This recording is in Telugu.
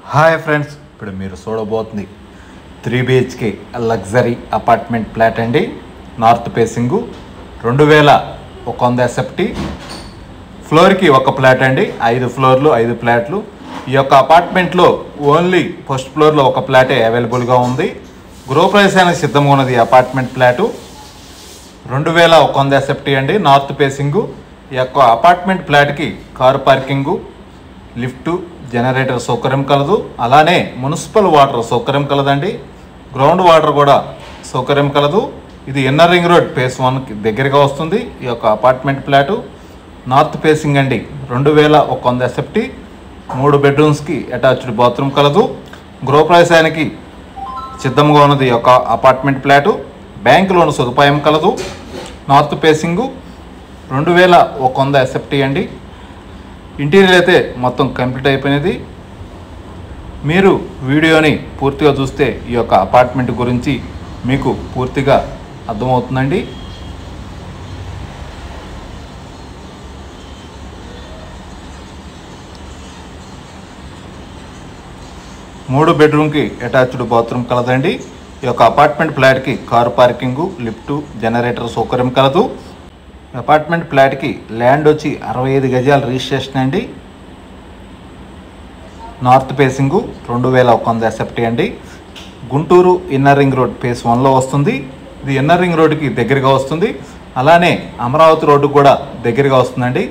హాయ్ ఫ్రెండ్స్, ఇప్పుడు మీరు చూడబోతుంది 3 BHK లగ్జరీ అపార్ట్మెంట్ ఫ్లాట్ అండి. North facing 2100 SFT. ఫ్లోర్కి ఒక ఫ్లాట్ అండి, 5 ఫ్లోర్లు 5 ఫ్లాట్లు. ఈ యొక్క అపార్ట్మెంట్లో ఓన్లీ ఫస్ట్ ఫ్లోర్లో ఒక ఫ్లాటే అవైలబుల్గా ఉంది. గృహప్రవేశానికి సిద్ధంగా ఉన్నది ఈ అపార్ట్మెంట్ ఫ్లాటు. 2100 SFT అండి, నార్త్ ఫేసింగు. ఈ యొక్క అపార్ట్మెంట్ ఫ్లాట్కి కారు పార్కింగు, లిఫ్టు, జనరేటర్ సౌకర్యం కలదు. అలానే మున్సిపల్ వాటర్ సౌకర్యం కలదండి. గ్రౌండ్ వాటర్ కూడా సౌకర్యం కలదు. ఇది ఇన్నర్ రింగ్ రోడ్ ఫేస్ 1కి దగ్గరగా వస్తుంది. ఈ యొక్క అపార్ట్మెంట్ ఫ్లాటు నార్త్ ఫేసింగ్ అండి. 2100 SFT, 3 బెడ్రూమ్స్కి అటాచ్డ్ బాత్రూమ్ కలదు. గృహప్రవేశానికి సిద్ధంగా ఉన్నది ఈ యొక్క అపార్ట్మెంట్ ఫ్లాటు. బ్యాంక్ లోన్ సదుపాయం కలదు. నార్త్ ఫేసింగు 2100 SFT అండి. ఇంటీరియర్ అయితే మొత్తం కంప్లీట్ అయిపోయినది. మీరు వీడియోని పూర్తిగా చూస్తే ఈ యొక్క అపార్ట్మెంట్ గురించి మీకు పూర్తిగా అర్థమవుతుందండి. మూడు బెడ్రూమ్కి అటాచ్డ్ బాత్రూమ్ కలదండి. ఈ యొక్క అపార్ట్మెంట్ ఫ్లాట్కి కారు పార్కింగు, లిఫ్టు, జనరేటర్ సౌకర్యం కలదు. అపార్ట్మెంట్ ఫ్లాట్కి ల్యాండ్ వచ్చి 65 గజాల రిజిస్ట్రేషన్ అండి. నార్త్ ఫేసింగు 2100 SFT అండి. Guntur inner ring road phase 1లో వస్తుంది. ఇది ఇన్నర్ రింగ్ రోడ్కి దగ్గరగా వస్తుంది. అలానే అమరావతి రోడ్డు కూడా దగ్గరగా వస్తుందండి.